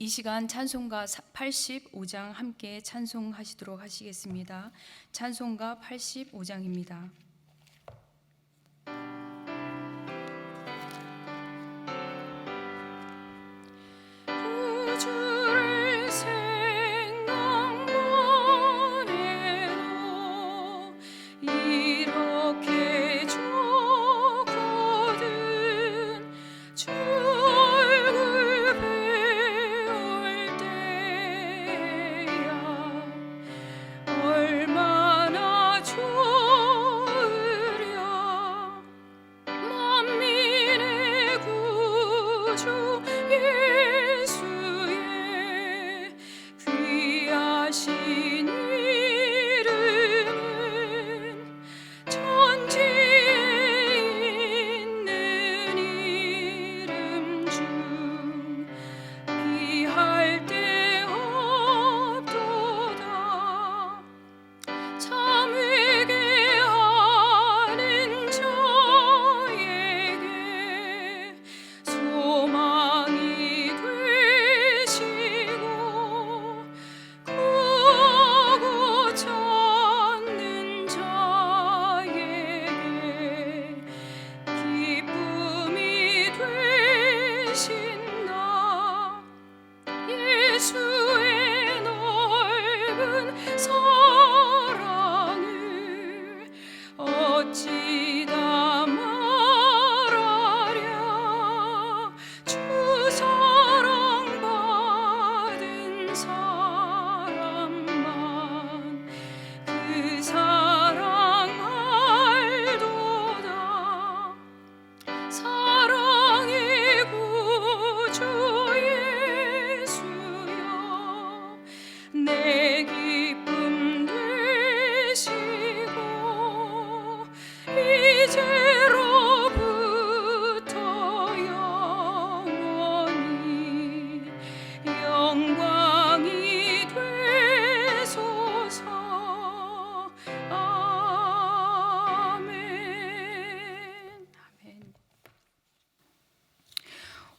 이 시간 찬송가 85장 함께 찬송하시도록 하시겠습니다. 찬송가 85장입니다.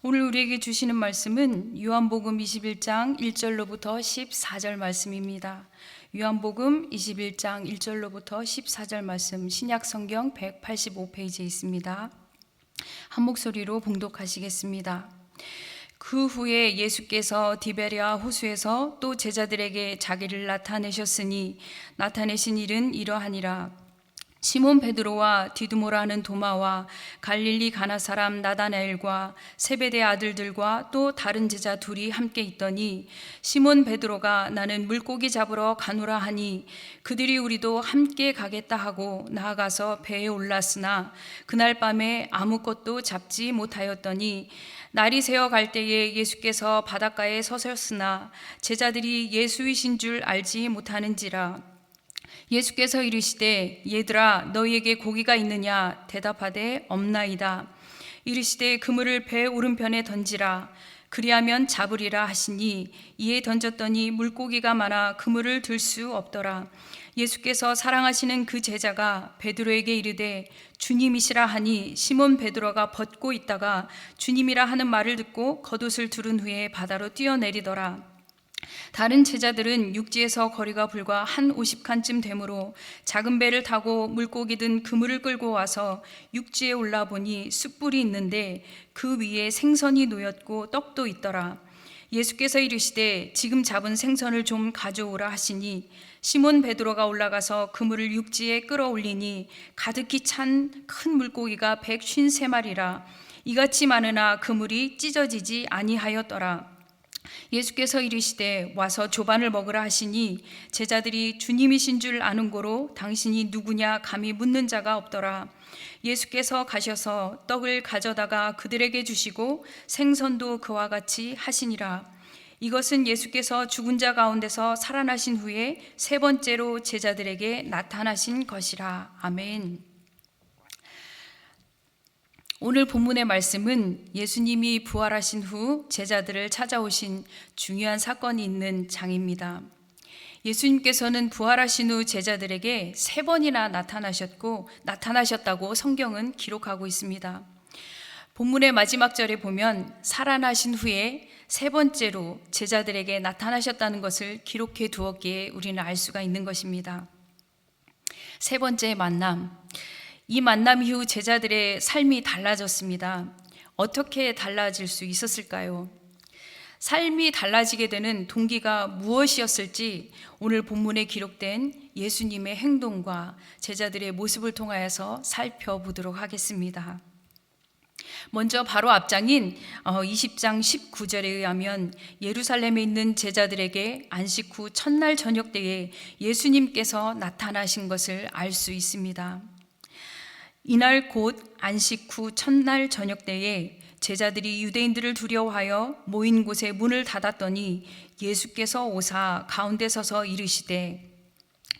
오늘 우리에게 주시는 말씀은 요한복음 21장 1절로부터 14절 말씀입니다. 요한복음 21장 1절로부터 14절 말씀, 신약성경 185페이지에 있습니다. 한 목소리로 봉독하시겠습니다. 그 후에 예수께서 디베랴 호수에서 또 제자들에게 자기를 나타내셨으니 나타내신 일은 이러하니라. 시몬 베드로와 디두모라 하는 도마와 갈릴리 가나 사람 나다나엘과 세베대 아들들과 또 다른 제자 둘이 함께 있더니 시몬 베드로가 나는 물고기 잡으러 가노라 하니 그들이 우리도 함께 가겠다 하고 나아가서 배에 올랐으나 그날 밤에 아무것도 잡지 못하였더니 날이 새어 갈 때에 예수께서 바닷가에 서셨으나 제자들이 예수이신 줄 알지 못하는지라. 예수께서 이르시되 얘들아 너희에게 고기가 있느냐 대답하되 없나이다. 이르시되 그물을 배 오른편에 던지라. 그리하면 잡으리라 하시니 이에 던졌더니 물고기가 많아 그물을 들 수 없더라. 예수께서 사랑하시는 그 제자가 베드로에게 이르되 주님이시라 하니 시몬 베드로가 벗고 있다가 주님이라 하는 말을 듣고 겉옷을 두른 후에 바다로 뛰어내리더라. 다른 제자들은 육지에서 거리가 불과 한 50칸쯤 되므로 작은 배를 타고 물고기 든 그물을 끌고 와서 육지에 올라보니 숯불이 있는데 그 위에 생선이 놓였고 떡도 있더라. 예수께서 이르시되 지금 잡은 생선을 좀 가져오라 하시니 시몬 베드로가 올라가서 그물을 육지에 끌어올리니 가득히 찬 큰 물고기가 153마리라. 이같이 많으나 그물이 찢어지지 아니하였더라. 예수께서 이르시되 와서 조반을 먹으라 하시니 제자들이 주님이신 줄 아는 고로 당신이 누구냐 감히 묻는 자가 없더라. 예수께서 가셔서 떡을 가져다가 그들에게 주시고 생선도 그와 같이 하시니라. 이것은 예수께서 죽은 자 가운데서 살아나신 후에 세 번째로 제자들에게 나타나신 것이라. 아멘. 오늘 본문의 말씀은 예수님이 부활하신 후 제자들을 찾아오신 중요한 사건이 있는 장입니다. 예수님께서는 부활하신 후 제자들에게 3번이나 나타나셨다고 성경은 기록하고 있습니다. 본문의 마지막 절에 보면 살아나신 후에 세 번째로 제자들에게 나타나셨다는 것을 기록해 두었기에 우리는 알 수가 있는 것입니다. 세 번째 만남. 이 만남 이후 제자들의 삶이 달라졌습니다. 어떻게 달라질 수 있었을까요? 삶이 달라지게 되는 동기가 무엇이었을지 오늘 본문에 기록된 예수님의 행동과 제자들의 모습을 통하여서 살펴보도록 하겠습니다. 먼저 바로 앞장인 20장 19절에 의하면 예루살렘에 있는 제자들에게 안식 후 첫날 저녁 때에 예수님께서 나타나신 것을 알 수 있습니다. 이날 곧 안식 후 첫날 저녁 때에 제자들이 유대인들을 두려워하여 모인 곳에 문을 닫았더니 예수께서 오사 가운데 서서 이르시되,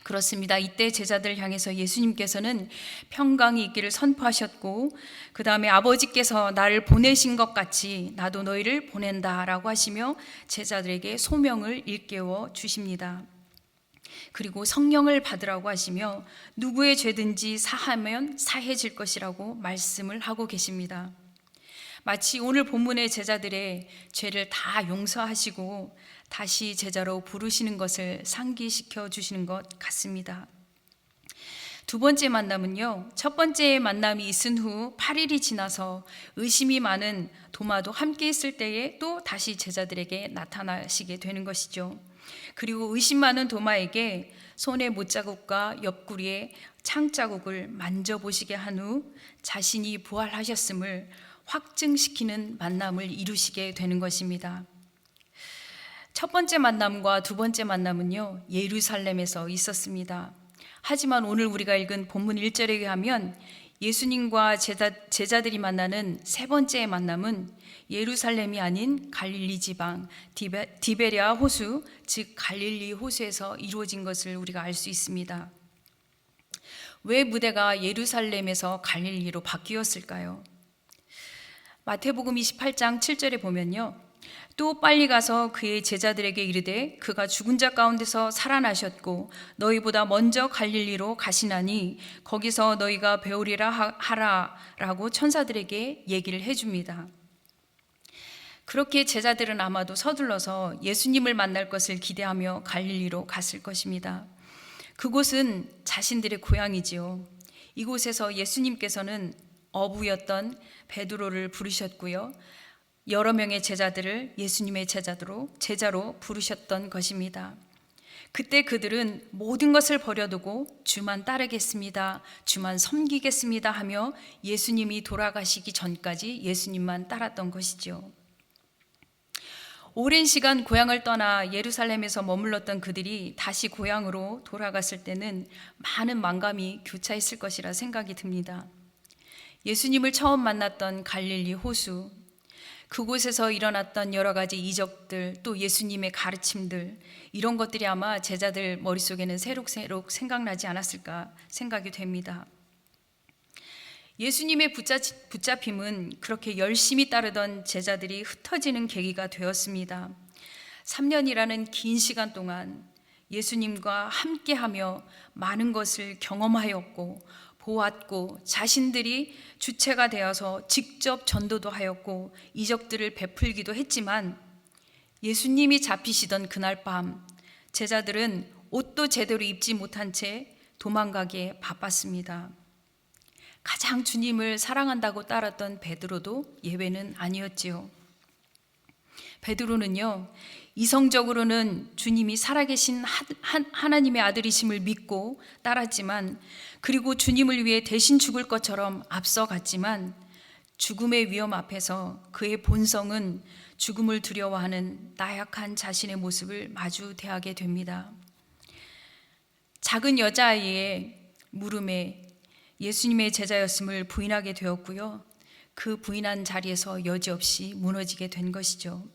그렇습니다. 이때 제자들을 향해서 예수님께서는 평강이 있기를 선포하셨고, 그 다음에 아버지께서 나를 보내신 것 같이 나도 너희를 보낸다 라고 하시며 제자들에게 소명을 일깨워 주십니다. 그리고 성령을 받으라고 하시며 누구의 죄든지 사하면 사해질 것이라고 말씀을 하고 계십니다. 마치 오늘 본문의 제자들의 죄를 다 용서하시고 다시 제자로 부르시는 것을 상기시켜 주시는 것 같습니다. 두 번째 만남은요, 첫 번째 만남이 있은 후 8일이 지나서 의심이 많은 도마도 함께 있을 때에 또 다시 제자들에게 나타나시게 되는 것이죠. 그리고 의심 많은 도마에게 손의 못자국과 옆구리에 창자국을 만져보시게 한 후 자신이 부활하셨음을 확증시키는 만남을 이루시게 되는 것입니다. 첫 번째 만남과 두 번째 만남은요, 예루살렘에서 있었습니다. 하지만 오늘 우리가 읽은 본문 1절에 의하면 예수님과 제자들이 만나는 세 번째 만남은 예루살렘이 아닌 갈릴리 지방 디베랴 호수, 즉 갈릴리 호수에서 이루어진 것을 우리가 알 수 있습니다. 왜 무대가 예루살렘에서 갈릴리로 바뀌었을까요? 마태복음 28장 7절에 보면요, 또 빨리 가서 그의 제자들에게 이르되 그가 죽은 자 가운데서 살아나셨고 너희보다 먼저 갈릴리로 가시나니 거기서 너희가 배우리라 하라라고 천사들에게 얘기를 해줍니다. 그렇게 제자들은 아마도 서둘러서 예수님을 만날 것을 기대하며 갈릴리로 갔을 것입니다. 그곳은 자신들의 고향이지요. 이곳에서 예수님께서는 어부였던 베드로를 부르셨고요, 여러 명의 제자들을 예수님의 제자로 부르셨던 것입니다. 그때 그들은 모든 것을 버려두고 주만 따르겠습니다, 주만 섬기겠습니다 하며 예수님이 돌아가시기 전까지 예수님만 따랐던 것이죠. 오랜 시간 고향을 떠나 예루살렘에서 머물렀던 그들이 다시 고향으로 돌아갔을 때는 많은 만감이 교차했을 것이라 생각이 듭니다. 예수님을 처음 만났던 갈릴리 호수, 그곳에서 일어났던 여러 가지 이적들, 또 예수님의 가르침들, 이런 것들이 아마 제자들 머릿속에는 새록새록 생각나지 않았을까 생각이 됩니다. 예수님의 붙잡힘은 그렇게 열심히 따르던 제자들이 흩어지는 계기가 되었습니다. 3년이라는 긴 시간 동안 예수님과 함께하며 많은 것을 경험하였고 보았고 자신들이 주체가 되어서 직접 전도도 하였고 이적들을 베풀기도 했지만 예수님이 잡히시던 그날 밤 제자들은 옷도 제대로 입지 못한 채 도망가기에 바빴습니다. 가장 주님을 사랑한다고 따랐던 베드로도 예외는 아니었지요. 베드로는요, 이성적으로는 주님이 살아계신 하나님의 아들이심을 믿고 따랐지만, 그리고 주님을 위해 대신 죽을 것처럼 앞서갔지만 죽음의 위험 앞에서 그의 본성은 죽음을 두려워하는 나약한 자신의 모습을 마주 대하게 됩니다. 작은 여자아이의 물음에 예수님의 제자였음을 부인하게 되었고요, 그 부인한 자리에서 여지없이 무너지게 된 것이죠.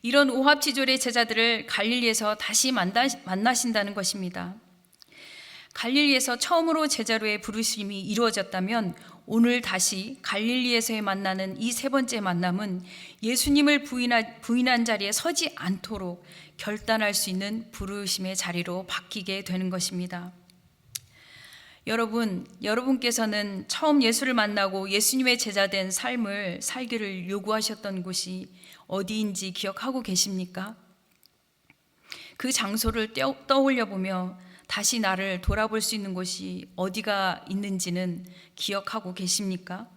이런 오합지졸의 제자들을 갈릴리에서 다시 만나신다는 것입니다. 갈릴리에서 처음으로 제자로의 부르심이 이루어졌다면 오늘 다시 갈릴리에서의 만나는 이 세 번째 만남은 예수님을 부인한 자리에 서지 않도록 결단할 수 있는 부르심의 자리로 바뀌게 되는 것입니다. 여러분께서는 처음 예수를 만나고 예수님의 제자 된 삶을 살기를 요구하셨던 곳이 어디인지 기억하고 계십니까? 그 장소를 떠올려 보며 다시 나를 돌아볼 수 있는 곳이 어디가 있는지는 기억하고 계십니까?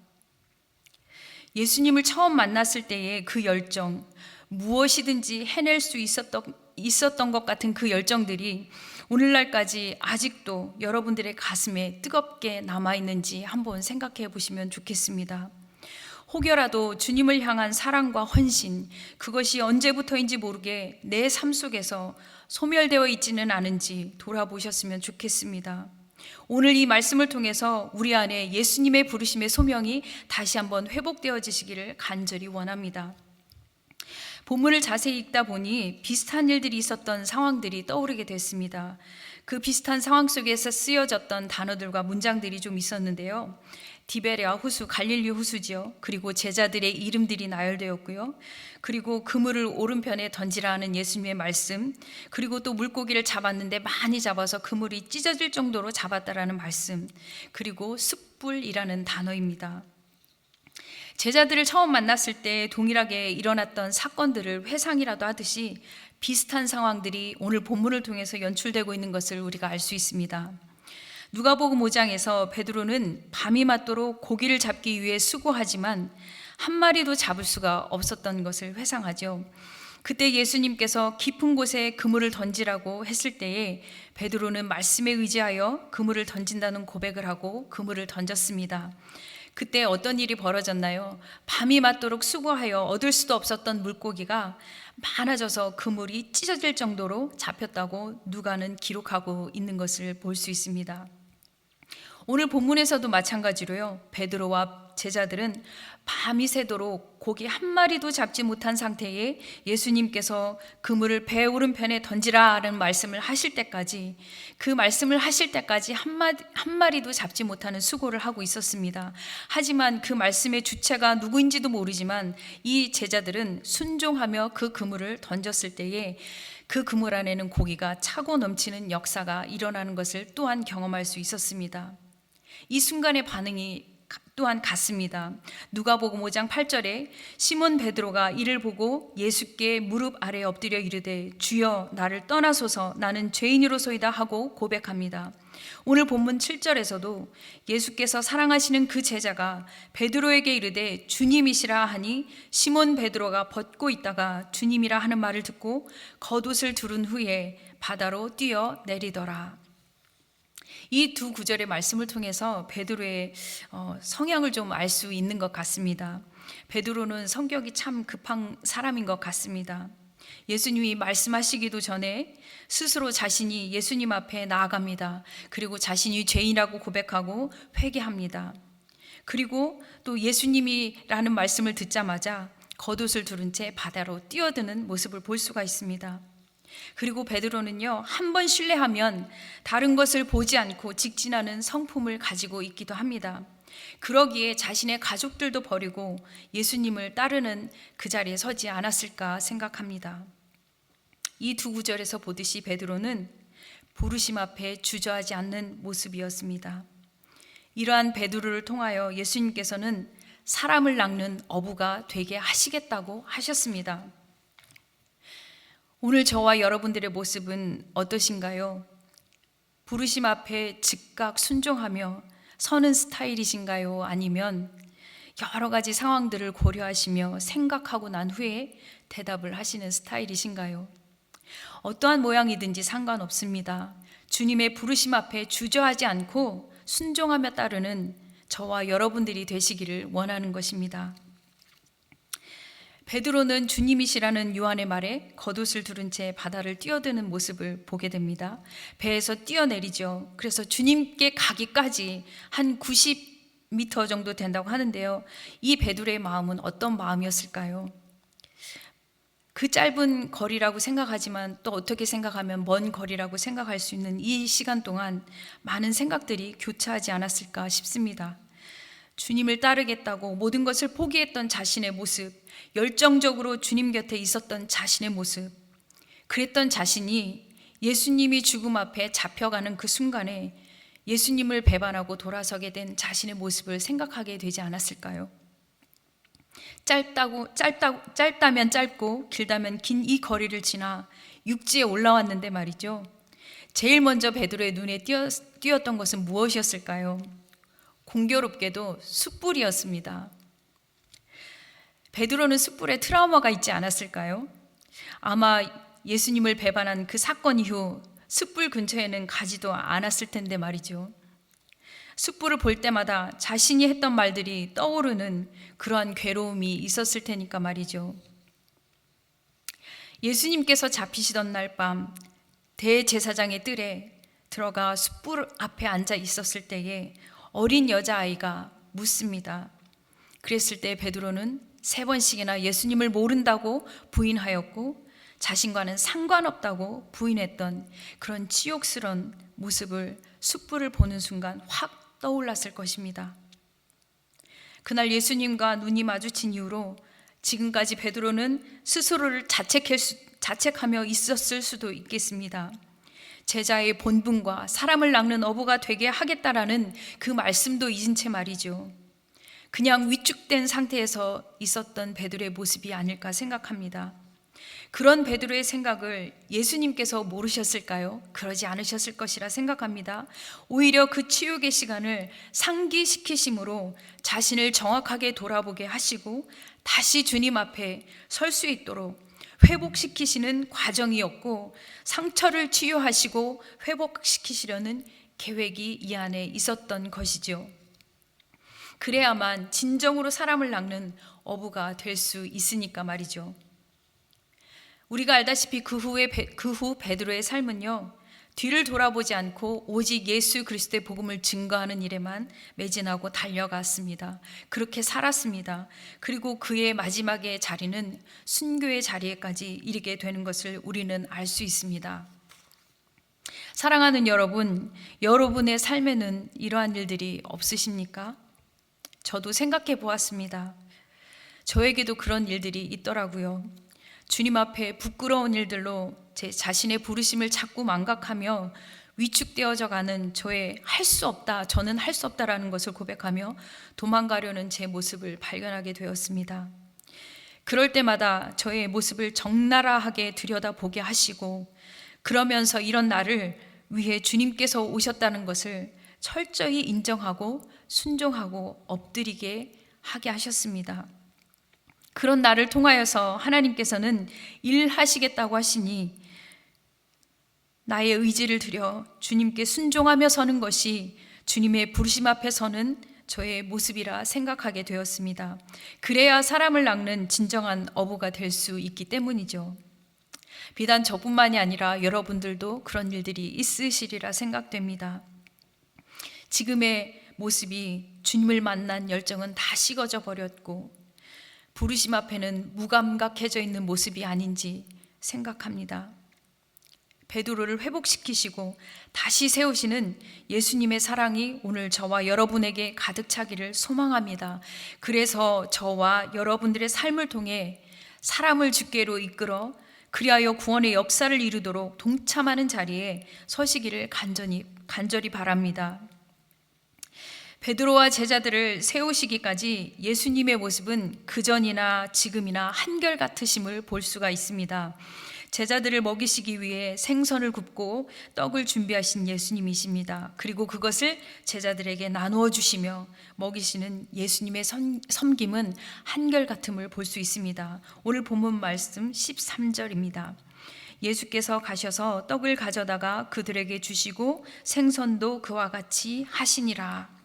예수님을 처음 만났을 때의 그 열정, 무엇이든지 해낼 수 있었던 것 같은 그 열정들이 오늘날까지 아직도 여러분들의 가슴에 뜨겁게 남아있는지 한번 생각해 보시면 좋겠습니다. 혹여라도 주님을 향한 사랑과 헌신, 그것이 언제부터인지 모르게 내 삶 속에서 소멸되어 있지는 않은지 돌아보셨으면 좋겠습니다. 오늘 이 말씀을 통해서 우리 안에 예수님의 부르심의 소명이 다시 한번 회복되어지시기를 간절히 원합니다. 본문을 자세히 읽다 보니 비슷한 일들이 있었던 상황들이 떠오르게 됐습니다. 그 비슷한 상황 속에서 쓰여졌던 단어들과 문장들이 좀 있었는데요. 디베랴 호수, 갈릴리 호수지요. 그리고 제자들의 이름들이 나열되었고요. 그리고 그물을 오른편에 던지라 하는 예수님의 말씀, 그리고 또 물고기를 잡았는데 많이 잡아서 그물이 찢어질 정도로 잡았다라는 말씀, 그리고 숯불이라는 단어입니다. 제자들을 처음 만났을 때 동일하게 일어났던 사건들을 회상이라도 하듯이 비슷한 상황들이 오늘 본문을 통해서 연출되고 있는 것을 우리가 알 수 있습니다. 누가복음 5장에서 베드로는 밤이 맞도록 고기를 잡기 위해 수고하지만 한 마리도 잡을 수가 없었던 것을 회상하죠. 그때 예수님께서 깊은 곳에 그물을 던지라고 했을 때에 베드로는 말씀에 의지하여 그물을 던진다는 고백을 하고 그물을 던졌습니다. 그때 어떤 일이 벌어졌나요? 밤이 맞도록 수고하여 얻을 수도 없었던 물고기가 많아져서 그물이 찢어질 정도로 잡혔다고 누가는 기록하고 있는 것을 볼 수 있습니다. 오늘 본문에서도 마찬가지로요. 베드로와 제자들은 밤이 새도록 고기 한 마리도 잡지 못한 상태에 예수님께서 그물을 배 오른편에 던지라는 말씀을 하실 때까지, 그 말씀을 하실 때까지 한 마리도 잡지 못하는 수고를 하고 있었습니다. 하지만 그 말씀의 주체가 누구인지도 모르지만 이 제자들은 순종하며 그 그물을 던졌을 때에 그 그물 안에는 고기가 차고 넘치는 역사가 일어나는 것을 또한 경험할 수 있었습니다. 이 순간의 반응이 또한 같습니다. 누가복음 5장 8절에 시몬 베드로가 이를 보고 예수께 무릎 아래 엎드려 이르되 주여 나를 떠나소서 나는 죄인으로소이다 하고 고백합니다. 오늘 본문 7절에서도 예수께서 사랑하시는 그 제자가 베드로에게 이르되 주님이시라 하니 시몬 베드로가 벗고 있다가 주님이라 하는 말을 듣고 겉옷을 두른 후에 바다로 뛰어 내리더라. 이 두 구절의 말씀을 통해서 베드로의 성향을 좀 알 수 있는 것 같습니다. 베드로는 성격이 참 급한 사람인 것 같습니다. 예수님이 말씀하시기도 전에 스스로 자신이 예수님 앞에 나아갑니다. 그리고 자신이 죄인이라고 고백하고 회개합니다. 그리고 또 예수님이라는 말씀을 듣자마자 겉옷을 두른 채 바다로 뛰어드는 모습을 볼 수가 있습니다. 그리고 베드로는요, 한 번 신뢰하면 다른 것을 보지 않고 직진하는 성품을 가지고 있기도 합니다. 그러기에 자신의 가족들도 버리고 예수님을 따르는 그 자리에 서지 않았을까 생각합니다. 이 두 구절에서 보듯이 베드로는 부르심 앞에 주저하지 않는 모습이었습니다. 이러한 베드로를 통하여 예수님께서는 사람을 낚는 어부가 되게 하시겠다고 하셨습니다. 오늘 저와 여러분들의 모습은 어떠신가요? 부르심 앞에 즉각 순종하며 서는 스타일이신가요? 아니면 여러 가지 상황들을 고려하시며 생각하고 난 후에 대답을 하시는 스타일이신가요? 어떠한 모양이든지 상관없습니다. 주님의 부르심 앞에 주저하지 않고 순종하며 따르는 저와 여러분들이 되시기를 원하는 것입니다. 베드로는 주님이시라는 요한의 말에 겉옷을 두른 채 바다를 뛰어드는 모습을 보게 됩니다. 배에서 뛰어내리죠. 그래서 주님께 가기까지 한 90m 정도 된다고 하는데요. 이 베드로의 마음은 어떤 마음이었을까요? 그 짧은 거리라고 생각하지만 또 어떻게 생각하면 먼 거리라고 생각할 수 있는 이 시간 동안 많은 생각들이 교차하지 않았을까 싶습니다. 주님을 따르겠다고 모든 것을 포기했던 자신의 모습, 열정적으로 주님 곁에 있었던 자신의 모습, 그랬던 자신이 예수님이 죽음 앞에 잡혀가는 그 순간에 예수님을 배반하고 돌아서게 된 자신의 모습을 생각하게 되지 않았을까요? 짧다면 짧고 길다면 긴 이 거리를 지나 육지에 올라왔는데 말이죠. 제일 먼저 베드로의 눈에 띄었던 것은 무엇이었을까요? 공교롭게도 숯불이었습니다. 베드로는 숯불에 트라우마가 있지 않았을까요? 아마 예수님을 배반한 그 사건 이후 숯불 근처에는 가지도 않았을 텐데 말이죠. 숯불을 볼 때마다 자신이 했던 말들이 떠오르는 그러한 괴로움이 있었을 테니까 말이죠. 예수님께서 잡히시던 날 밤 대제사장의 뜰에 들어가 숯불 앞에 앉아 있었을 때에 어린 여자아이가 묻습니다. 그랬을 때 베드로는 3번씩이나 예수님을 모른다고 부인하였고 자신과는 상관없다고 부인했던 그런 치욕스러운 모습을 숯불을 보는 순간 확 떠올랐을 것입니다. 그날 예수님과 눈이 마주친 이후로 지금까지 베드로는 스스로를 자책하며 있었을 수도 있겠습니다. 제자의 본분과 사람을 낚는 어부가 되게 하겠다라는 그 말씀도 잊은 채 말이죠. 그냥 위축된 상태에서 있었던 베드로의 모습이 아닐까 생각합니다. 그런 베드로의 생각을 예수님께서 모르셨을까요? 그러지 않으셨을 것이라 생각합니다. 오히려 그 치욕의 시간을 상기시키심으로 자신을 정확하게 돌아보게 하시고 다시 주님 앞에 설 수 있도록 회복시키시는 과정이었고, 상처를 치유하시고 회복시키시려는 계획이 이 안에 있었던 것이죠. 그래야만 진정으로 사람을 낚는 어부가 될 수 있으니까 말이죠. 우리가 알다시피 그 후 베드로의 삶은요, 뒤를 돌아보지 않고 오직 예수 그리스도의 복음을 증거하는 일에만 매진하고 달려갔습니다. 그렇게 살았습니다. 그리고 그의 마지막의 자리는 순교의 자리에까지 이르게 되는 것을 우리는 알 수 있습니다. 사랑하는 여러분, 여러분의 삶에는 이러한 일들이 없으십니까? 저도 생각해 보았습니다. 저에게도 그런 일들이 있더라고요. 주님 앞에 부끄러운 일들로 제 자신의 부르심을 자꾸 망각하며 위축되어져 가는 저는 할 수 없다라는 것을 고백하며 도망가려는 제 모습을 발견하게 되었습니다. 그럴 때마다 저의 모습을 적나라하게 들여다보게 하시고, 그러면서 이런 나를 위해 주님께서 오셨다는 것을 철저히 인정하고 순종하고 엎드리게 하게 하셨습니다. 그런 나를 통하여서 하나님께서는 일하시겠다고 하시니 나의 의지를 들여 주님께 순종하며 서는 것이 주님의 부르심 앞에 서는 저의 모습이라 생각하게 되었습니다. 그래야 사람을 낚는 진정한 어부가 될 수 있기 때문이죠. 비단 저뿐만이 아니라 여러분들도 그런 일들이 있으시리라 생각됩니다. 지금의 모습이 주님을 만난 열정은 다 식어져 버렸고 부르심 앞에는 무감각해져 있는 모습이 아닌지 생각합니다. 베드로를 회복시키시고 다시 세우시는 예수님의 사랑이 오늘 저와 여러분에게 가득 차기를 소망합니다. 그래서 저와 여러분들의 삶을 통해 사람을 주께로 이끌어 그리하여 구원의 역사를 이루도록 동참하는 자리에 서시기를 간절히 바랍니다. 베드로와 제자들을 세우시기까지 예수님의 모습은 그전이나 지금이나 한결같으심을 볼 수가 있습니다. 제자들을 먹이시기 위해 생선을 굽고 떡을 준비하신 예수님이십니다. 그리고 그것을 제자들에게 나누어 주시며 먹이시는 예수님의 섬김은 한결같음을 볼 수 있습니다. 오늘 본문 말씀 13절입니다. 예수께서 가셔서 떡을 가져다가 그들에게 주시고 생선도 그와 같이 하시니라.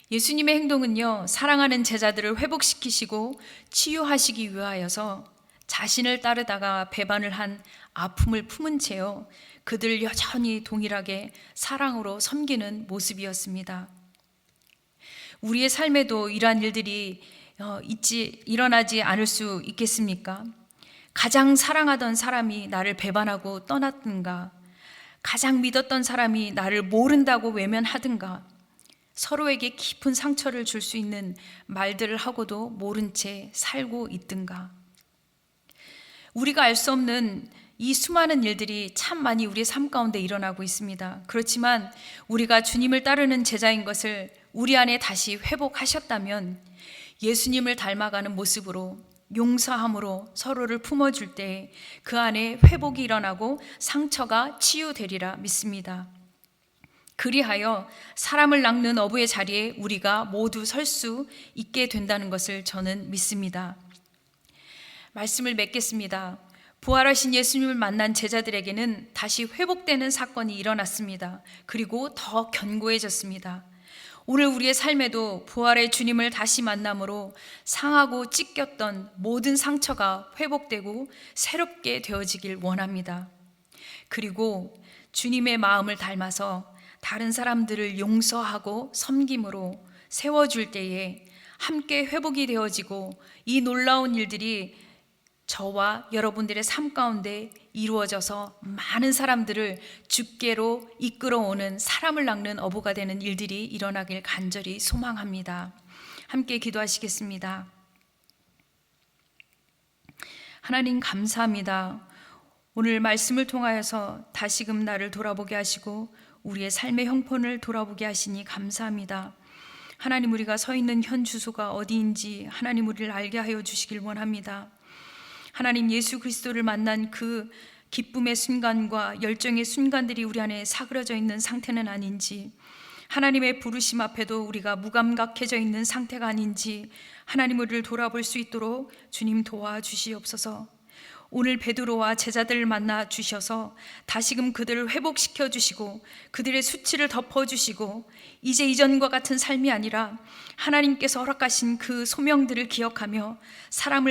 예수님의 행동은요, 사랑하는 제자들을 회복시키시고 치유하시기 위하여서 자신을 따르다가 배반을 한 아픔을 품은 채요, 그들을 여전히 동일하게 사랑으로 섬기는 모습이었습니다. 우리의 삶에도 이러한 일들이 일어나지 않을 수 있겠습니까? 가장 사랑하던 사람이 나를 배반하고 떠났든가, 가장 믿었던 사람이 나를 모른다고 외면하든가, 서로에게 깊은 상처를 줄 수 있는 말들을 하고도 모른 채 살고 있든가. 우리가 알 수 없는 이 수많은 일들이 참 많이 우리의 삶 가운데 일어나고 있습니다. 그렇지만 우리가 주님을 따르는 제자인 것을 우리 안에 다시 회복하셨다면 예수님을 닮아가는 모습으로 용서함으로 서로를 품어줄 때 그 안에 회복이 일어나고 상처가 치유되리라 믿습니다. 그리하여 사람을 낚는 어부의 자리에 우리가 모두 설 수 있게 된다는 것을 저는 믿습니다. 말씀을 맺겠습니다. 부활하신 예수님을 만난 제자들에게는 다시 회복되는 사건이 일어났습니다. 그리고 더 견고해졌습니다. 오늘 우리의 삶에도 부활의 주님을 다시 만남으로 상하고 찢겼던 모든 상처가 회복되고 새롭게 되어지길 원합니다. 그리고 주님의 마음을 닮아서 다른 사람들을 용서하고 섬김으로 세워줄 때에 함께 회복이 되어지고 이 놀라운 일들이 저와 여러분들의 삶 가운데 이루어져서 많은 사람들을 주께로 이끌어오는 사람을 낚는 어부가 되는 일들이 일어나길 간절히 소망합니다. 함께 기도하시겠습니다. 하나님 감사합니다. 오늘 말씀을 통하여서 다시금 나를 돌아보게 하시고 우리의 삶의 형편을 돌아보게 하시니 감사합니다. 하나님, 우리가 서 있는 현 주소가 어디인지 하나님 우리를 알게 하여 주시길 원합니다. 하나님, 예수 그리스도를 만난 그 기쁨의 순간과 열정의 순간들이 우리 안에 사그러져 있는 상태는 아닌지, 하나님의 부르심 앞에도 우리가 무감각해져 있는 상태가 아닌지 하나님 우리를 돌아볼 수 있도록 주님 도와주시옵소서. 오늘 베드로와 제자들을 만나 주셔서 다시금 그들을 회복시켜 주시고 그들의 수치를 덮어주시고 이제 이전과 같은 삶이 아니라 하나님께서 허락하신 그 소명들을 기억하며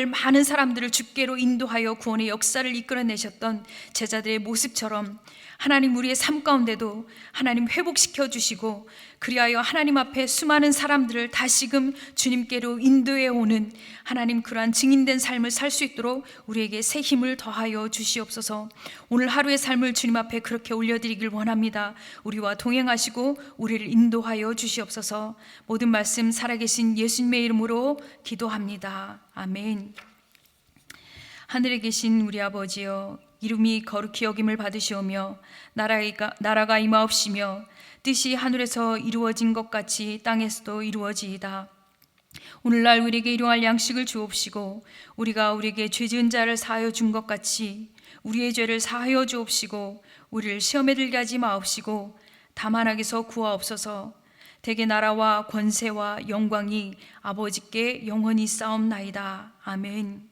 많은 사람들을 주께로 인도하여 구원의 역사를 이끌어내셨던 제자들의 모습처럼 하나님 우리의 삶 가운데도 하나님 회복시켜 주시고 그리하여 하나님 앞에 수많은 사람들을 다시금 주님께로 인도해 오는 하나님 그러한 증인된 삶을 살 수 있도록 우리에게 새 힘을 더하여 주시옵소서. 오늘 하루의 삶을 주님 앞에 그렇게 올려드리길 원합니다. 우리와 동행하시고 우리를 인도하여 주시옵소서. 모든 말씀 살아계신 예수님의 이름으로 기도합니다. 아멘. 하늘에 계신 우리 아버지여, 이름이 거룩히 여김을 받으시오며 나라가 임하옵시며 뜻이 하늘에서 이루어진 것 같이 땅에서도 이루어지이다. 오늘날 우리에게 일용할 양식을 주옵시고 우리가 우리에게 죄 지은 자를 사하여 준 것 같이 우리의 죄를 사하여 주옵시고 우리를 시험에 들게 하지 마옵시고 다만 악에서 구하옵소서. 대개 나라와 권세와 영광이 아버지께 영원히 싸움나이다. 아멘.